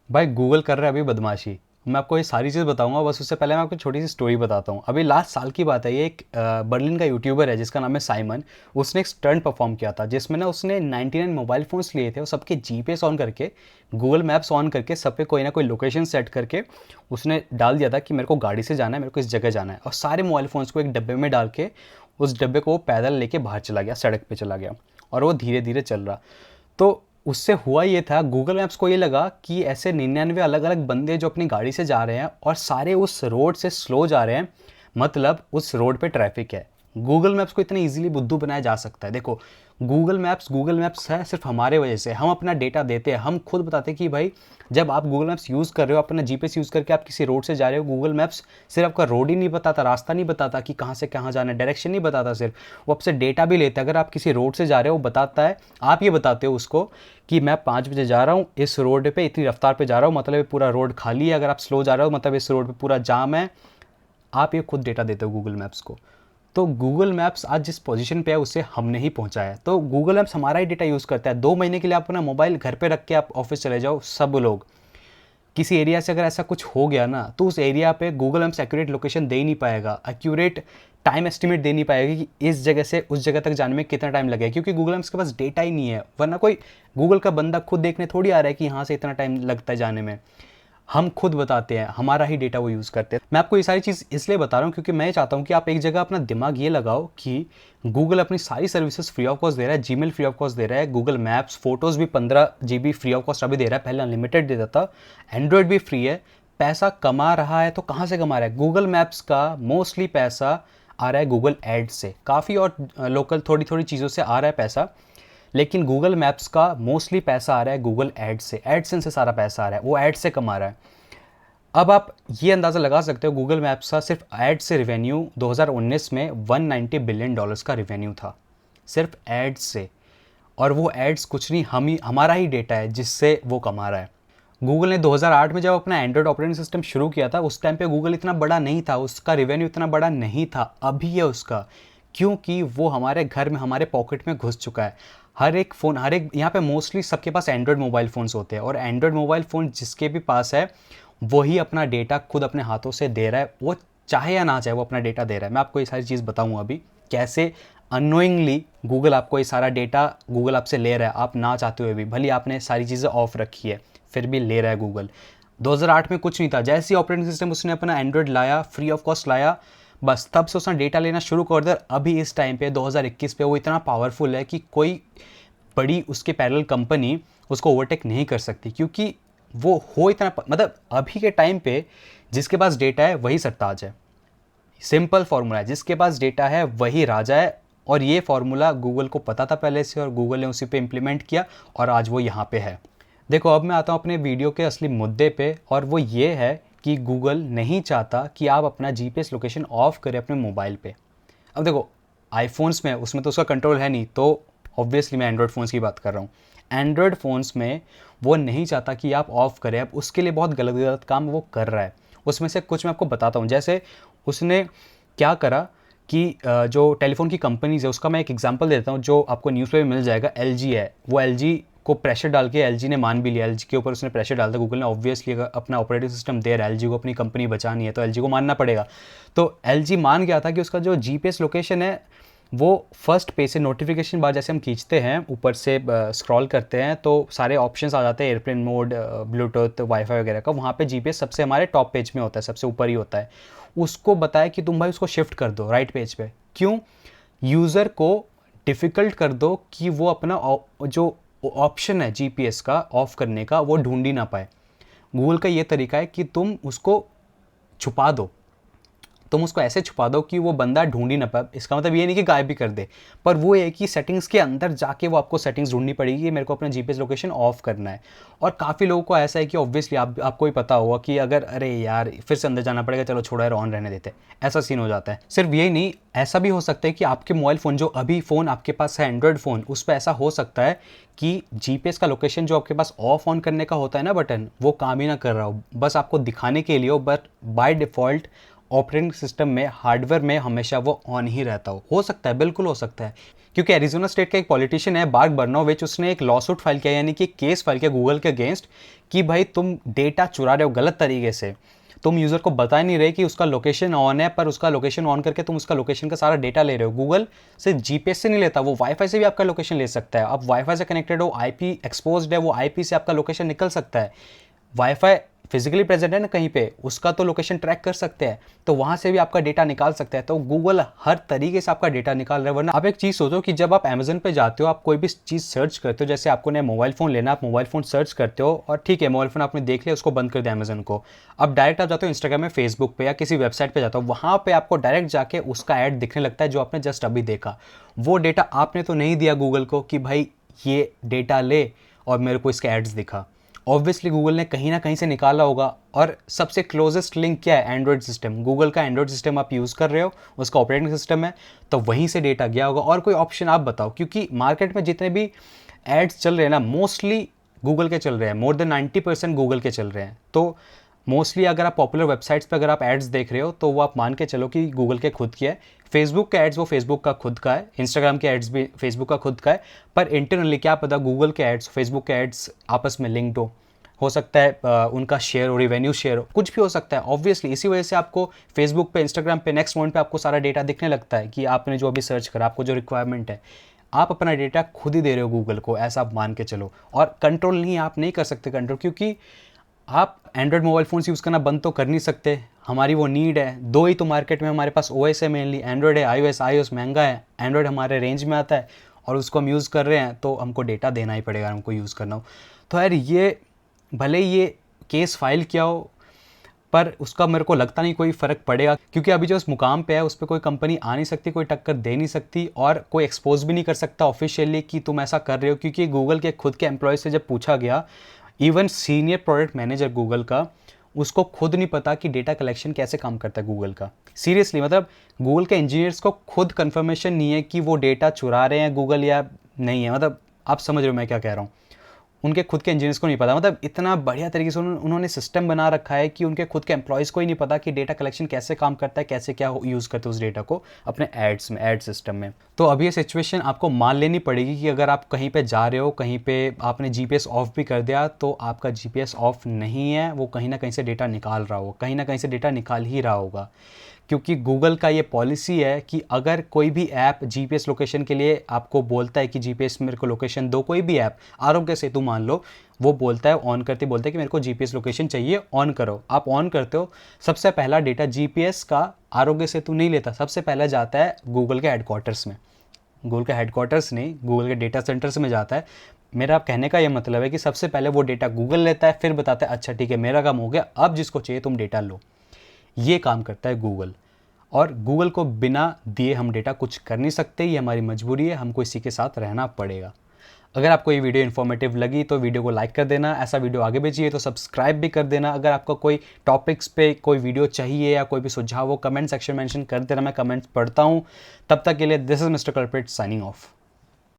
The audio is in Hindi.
भाई गूगल कर रहा है अभी बदमाशी। मैं आपको ये सारी चीज़ बताऊंगा, बस उससे पहले मैं आपको छोटी सी स्टोरी बताता हूँ। अभी लास्ट साल की बात है, ये एक बर्लिन का यूट्यूबर है जिसका नाम है साइमन। उसने एक स्टंट परफॉर्म किया था जिसमें ना उसने 99 मोबाइल फ़ोन्स लिए थे और सबके जीपीएस ऑन करके, गूगल मैप्स ऑन करके, सब पे कोई ना कोई लोकेशन सेट करके उसने डाल दिया था कि मेरे को गाड़ी से जाना है, मेरे को इस जगह जाना है। और सारे मोबाइल फ़ोन्स को एक डब्बे में डाल के उस डब्बे को वो पैदल लेके बाहर चला गया, सड़क पे चला गया। और वो धीरे धीरे चल रहा। तो उससे हुआ ये था, गूगल मैप्स को ये लगा कि ऐसे 99 अलग अलग बंदे जो अपनी गाड़ी से जा रहे हैं और सारे उस रोड से स्लो जा रहे हैं, मतलब उस रोड पे ट्रैफिक है। गूगल मैप्स को इतनी इजीली बुद्धू बनाया जा सकता है। देखो, गूगल मैप्स है सिर्फ हमारे वजह से, हम अपना डेटा देते हैं, हम खुद बताते हैं कि भाई जब आप गूगल मैप्स यूज़ कर रहे हो, अपना जीपीएस यूज़ करके आप किसी रोड से जा रहे हो, गूगल मैप्स सिर्फ आपका रोड ही नहीं बताता, रास्ता नहीं बताता कि कहाँ से कहाँ जाना है, डायरेक्शन नहीं बताता, सिर्फ वो आपसे डेटा भी लेता है। अगर आप किसी रोड से जा रहे हो, वो बताता है, आप ये बताते हो उसको कि मैं 5 बजे जा रहा हूँ, इस रोड पे इतनी रफ्तार पे जा रहा हूँ, मतलब ये पूरा रोड खाली है। अगर आप स्लो जा रहे हो, मतलब इस रोड पे पूरा जाम है। आप ये खुद डेटा देते हो गूगल मैप्स को। तो गूगल मैप्स आज जिस पोजीशन पे है उसे हमने ही पहुंचाया है। तो गूगल मैप्स हमारा ही डेटा यूज़ करता है। 2 महीने के लिए आप अपना मोबाइल घर पे रख के आप ऑफिस चले जाओ, सब लोग किसी एरिया से अगर ऐसा कुछ हो गया ना, तो उस एरिया पे गूगल मैप्स एक्यूरेट लोकेशन दे ही नहीं पाएगा, एक्यूरेट टाइम एस्टिमेट दे नहीं पाएगा कि इस जगह से उस जगह तक जाने में कितना टाइम लगेगा, क्योंकि गूगल मैप्स के पास डेटा ही नहीं है। वरना कोई गूगल का बंदा खुद देखने थोड़ी आ रहा है कि यहाँ से इतना टाइम लगता है जाने में। हम खुद बताते हैं, हमारा ही डेटा वो यूज़ करते हैं। मैं आपको ये सारी चीज़ इसलिए बता रहा हूँ क्योंकि मैं ये चाहता हूँ कि आप एक जगह अपना दिमाग ये लगाओ कि गूगल अपनी सारी सर्विसेज फ्री ऑफ कॉस्ट दे रहा है। जीमेल फ्री ऑफ कॉस्ट दे रहा है, गूगल मैप्स, फोटोज़ भी 15 GB फ्री ऑफ कॉस्ट अभी दे रहा है, पहले अनलिमिटेड देता था। एंड्रॉयड भी फ्री है। पैसा कमा रहा है तो कहाँ से कमा रहा है? गूगल मैप्स का मोस्टली पैसा आ रहा है गूगल एड से, काफ़ी और लोकल थोड़ी थोड़ी चीज़ों से आ रहा है पैसा। लेकिन गूगल मैप्स का मोस्टली पैसा आ रहा है गूगल एड से, एडसेंस से सारा पैसा आ रहा है, वो एड से कमा रहा है। अब आप ये अंदाज़ा लगा सकते हो, गूगल मैप्स का सिर्फ एड से रेवेन्यू 2019 में $190 बिलियन का रेवेन्यू था, सिर्फ एड्स से। और वो एड्स कुछ नहीं, हम ही, हमारा ही डेटा है जिससे वो कमा रहा है। गूगल ने 2008 में जब अपना एंड्रॉयड ऑपरेटिंग सिस्टम शुरू किया था, उस टाइम पे गूगल इतना बड़ा नहीं था, उसका रेवेन्यू इतना बड़ा नहीं था, अभी है उसका। क्योंकि वो हमारे घर में, हमारे पॉकेट में घुस चुका है। हर एक फ़ोन, हर एक यहाँ पे मोस्टली सबके पास एंड्रॉयड मोबाइल फ़ोन्स होते हैं, और एंड्रॉयड मोबाइल फ़ोन जिसके भी पास है वही अपना डेटा खुद अपने हाथों से दे रहा है, वो चाहे या ना चाहे वो अपना डेटा दे रहा है। मैं आपको ये सारी चीज़ बताऊँगा अभी कैसे अनोइंगली गूगल आपको ये सारा डेटा गूगल आपसे ले रहा है, आप ना चाहते हुए भी, भले आपने सारी चीज़ें ऑफ रखी है फिर भी ले रहा है गूगल। 2008 में कुछ नहीं था, जैसे ही ऑपरेटिंग सिस्टम उसने अपना एंड्रॉयड लाया, फ्री ऑफ कॉस्ट लाया, बस तब से उसने डेटा लेना शुरू कर दिया। अभी इस टाइम पे 2021 पे वो इतना पावरफुल है कि कोई बड़ी उसके पैरेलल कंपनी उसको ओवरटेक नहीं कर सकती, क्योंकि वो हो इतना मतलब अभी के टाइम पे जिसके पास डेटा है वही सरताज है। सिंपल फार्मूला है, जिसके पास डेटा है वही राजा है। और ये फार्मूला गूगल को पता था पहले से, और गूगल ने उसी पे इम्प्लीमेंट किया, और आज वो यहाँ पे है। देखो, अब मैं आता हूँ अपने वीडियो के असली मुद्दे पे, और वो ये है कि गूगल नहीं चाहता कि आप अपना जीपीएस लोकेशन ऑफ करें अपने मोबाइल पे। अब देखो, आईफोन्स में उसमें तो उसका कंट्रोल है नहीं, तो ऑब्वियसली मैं एंड्रॉयड फ़ोन्स की बात कर रहा हूँ। एंड्रॉयड फ़ोन्स में वो नहीं चाहता कि आप ऑफ़ करें। अब उसके लिए बहुत गलत गलत काम वो कर रहा है। उसमें से कुछ मैं आपको बताता हूँ। जैसे उसने क्या करा कि जो टेलीफोन की कंपनीज है उसका मैं एक एग्जांपल देता हूँ, जो आपको न्यूज़ पे भी मिल जाएगा। एलजी है, वो एलजी को प्रेशर डाल के, एलजी ने मान भी लिया, एलजी के ऊपर उसने प्रेशर डाल दिया। गूगल ने ऑब्वियसली अगर अपना ऑपरेटिंग सिस्टम दे रहा है, एलजी को अपनी कंपनी बचानी है तो एलजी को मानना पड़ेगा। तो एलजी मान गया था कि उसका जो जीपीएस लोकेशन है वो फर्स्ट पेज से नोटिफिकेशन बार जैसे हम खींचते हैं, ऊपर से स्क्रॉल करते हैं तो सारे ऑप्शंस आ जाते हैं, एयरप्लेन मोड, ब्लूटूथ, वाईफाई वगैरह का। वहाँ पे जीपीएस सबसे हमारे टॉप पेज में होता है, सबसे ऊपर ही होता है। उसको बताया कि तुम भाई उसको शिफ्ट कर दो राइट पेज पे। क्यों? यूज़र को डिफ़िकल्ट कर दो कि वो अपना जो ऑप्शन है जीपीएस का ऑफ करने का वो ढूंढ ही ना पाए। गूगल का ये तरीका है कि तुम उसको छुपा दो, तुम उसको ऐसे छुपा दो कि वो बंदा ढूंढ ही ना पाए। इसका मतलब ये नहीं कि गायब भी कर दे, पर वो है कि सेटिंग्स के अंदर जाके वो आपको सेटिंग्स ढूंढनी पड़ेगी कि मेरे को अपना जीपीएस लोकेशन ऑफ करना है। और काफ़ी लोगों को ऐसा है कि ऑब्वियसली आपको ही पता होगा कि अगर अरे यार फिर से अंदर जाना पड़ेगा, चलो छोड़ा यार ऑन रहने देते, ऐसा सीन हो जाता है। सिर्फ यही नहीं, ऐसा भी हो सकता है कि आपके मोबाइल फ़ोन, जो अभी फ़ोन आपके पास है एंड्रॉयड फ़ोन, उस पर ऐसा हो सकता है कि जीपीएस का लोकेशन जो आपके पास ऑफ ऑन करने का होता है ना बटन, वो काम ही ना कर रहा हो, बस आपको दिखाने के लिए हो, but by default operating system में, हार्डवेयर में हमेशा वो ऑन ही रहता हो सकता है, बिल्कुल हो सकता है, क्योंकि एरिजोना स्टेट का एक पॉलिटिशियन है बार्क बर्नोविच, उसने एक लॉसूट फाइल किया, यानी कि केस फाइल किया गूगल के अगेंस्ट कि भाई तुम डेटा चुरा रहे हो गलत तरीके से, तुम यूज़र को बता नहीं रहे कि उसका लोकेशन ऑन है, पर उसका लोकेशन ऑन करके तुम उसका लोकेशन का सारा डेटा ले रहे हो। गूगल से जीपीएस से नहीं लेता, वो वाईफाई से भी आपका लोकेशन ले सकता है। अब वाईफाई से कनेक्टेड हो, आईपी एक्सपोज्ड है, वो आईपी से आपका लोकेशन निकल सकता है। वाईफाई फिजिकली प्रेजेंट है ना कहीं पे, उसका तो लोकेशन ट्रैक कर सकते हैं, तो वहां से भी आपका डेटा निकाल सकता है। तो गूगल हर तरीके से आपका डेटा निकाल रहा है। वरना आप एक चीज़ सोचो कि जब आप अमेजन पे जाते हो, आप कोई भी चीज़ सर्च करते हो, जैसे आपको नया मोबाइल फ़ोन लेना, आप मोबाइल फ़ोन सर्च करते हो और ठीक है मोबाइल फ़ोन आपने देख लिया, उसको बंद कर दिया अमेजन को। अब डायरेक्ट आप जाते हो इंस्टाग्राम में, फेसबुक पे या किसी वेबसाइट पे जाते हो, वहाँ पे आपको डायरेक्ट जाके उसका ऐड दिखने लगता है जो आपने जस्ट अभी देखा। वो डेटा आपने तो नहीं दिया गूगल को कि भाई ये डेटा ले और मेरे को इसके एड्स दिखा। ऑब्वियसली गूगल ने कहीं ना कहीं से निकाला होगा। और सबसे क्लोजेस्ट लिंक क्या है? Android system. गूगल का एंड्रॉयड सिस्टम आप यूज़ कर रहे हो, उसका ऑपरेटिंग सिस्टम है, तो वहीं से डेटा गया होगा। और कोई ऑप्शन आप बताओ, क्योंकि मार्केट में जितने भी एड्स चल रहे हैं ना, मोस्टली गूगल के चल रहे हैं, मोर देन 90% गूगल के चल रहे हैं। तो मोस्टली अगर आप पॉपुलर वेबसाइट्स पे अगर आप एड्स देख रहे हो, तो वो आप मान के चलो कि गूगल के खुद की है। फेसबुक के एड्स वो फेसबुक का खुद का है, इंस्टाग्राम के एड्स भी फेसबुक का खुद का है। पर इंटरनली क्या पता गूगल के एड्स, फेसबुक के एड्स आपस में लिंक्ड हो सकता है उनका शेयर हो, रिवेन्यू शेयर हो, कुछ भी हो सकता है। ऑब्वियसली इसी वजह से आपको फेसबुक पे, इंस्टाग्राम पे, नेक्स्ट मोमेंट पे आपको सारा डेटा दिखने लगता है कि आपने जो अभी सर्च करा, आपको जो रिक्वायरमेंट है, आप अपना डेटा खुद ही दे रहे हो गूगल को, ऐसा आप मान के चलो। और कंट्रोल नहीं, आप नहीं कर सकते कंट्रोल, क्योंकि आप एंड्रॉयड मोबाइल फ़ोन्स यूज़ करना बंद तो कर नहीं सकते। हमारी वो नीड है, दो ही तो मार्केट में हमारे पास ओएस है मेनली, एंड्रॉयड है, आईओएस महंगा है, एंड्रॉयड हमारे रेंज में आता है और उसको हम यूज़ कर रहे हैं, तो हमको डेटा देना ही पड़ेगा, हमको यूज़ करना हो। तो यार ये भले ये केस फाइल किया हो, पर उसका मेरे को लगता नहीं कोई फ़र्क पड़ेगा, क्योंकि अभी जो उस मुकाम पे है उस पर कोई कंपनी आ नहीं सकती, कोई टक्कर दे नहीं सकती और कोई एक्सपोज भी नहीं कर सकता ऑफिशियली कि तुम ऐसा कर रहे हो। क्योंकि गूगल के खुद के एम्प्लॉय से जब पूछा गया, even senior product manager Google का, उसको खुद नहीं पता कि डेटा कलेक्शन कैसे काम करता है गूगल का। सीरियसली, मतलब गूगल के इंजीनियर्स को खुद कंफर्मेशन नहीं है कि वो डेटा चुरा रहे हैं गूगल या नहीं है। मतलब आप समझ रहे हो मैं क्या कह रहा हूँ, उनके खुद के इंजीनियर्स को नहीं पता। मतलब इतना बढ़िया तरीके से उन्होंने सिस्टम बना रखा है कि उनके खुद के एम्प्लॉयज़ को ही नहीं पता कि डेटा कलेक्शन कैसे काम करता है, कैसे क्या यूज़ करते हैं उस डेटा को अपने एड्स में, एड सिस्टम में। तो अभी ये सिचुएशन आपको मान लेनी पड़ेगी कि अगर आप कहीं पे जा रहे हो, कहीं पे आपने जीपीएस ऑफ भी कर दिया, तो आपका जीपीएस ऑफ नहीं है, वो कहीं ना कहीं से डेटा निकाल रहा होगा, कहीं ना कहीं से डेटा निकाल ही रहा होगा। क्योंकि गूगल का ये पॉलिसी है कि अगर कोई भी ऐप जीपीएस लोकेशन के लिए आपको बोलता है कि जीपीएस मेरे को लोकेशन दो, कोई भी ऐप, आरोग्य सेतु मान लो, वो बोलता है, ऑन करते बोलता है कि मेरे को जीपीएस लोकेशन चाहिए, ऑन करो। आप ऑन करते हो, सबसे पहला डेटा जीपीएस का आरोग्य सेतु नहीं लेता, सबसे पहले जाता है गूगल के हेडक्वार्टर्स में। गूगल के हेडक्वार्टर्स नहीं, गूगल के डेटा सेंटर्स में जाता है। मेरा कहने का ये मतलब है कि सबसे पहले वो डेटा गूगल लेता है, फिर बताता है अच्छा ठीक है मेरा काम हो गया, अब जिसको चाहिए तुम डेटा लो। ये काम करता है गूगल। और गूगल को बिना दिए हम डेटा कुछ कर नहीं सकते, ये हमारी मजबूरी है, हमको इसी के साथ रहना पड़ेगा। अगर आपको ये वीडियो इन्फॉर्मेटिव लगी तो वीडियो को लाइक कर देना, ऐसा वीडियो आगे भी चाहिए तो सब्सक्राइब भी कर देना। अगर आपको कोई टॉपिक्स पे कोई वीडियो चाहिए या कोई भी सुझाव हो, कमेंट सेक्शन में मेंशन कर देना, मैं कमेंट्स पढ़ता हूँ। तब तक के लिए this is mister culprit signing off.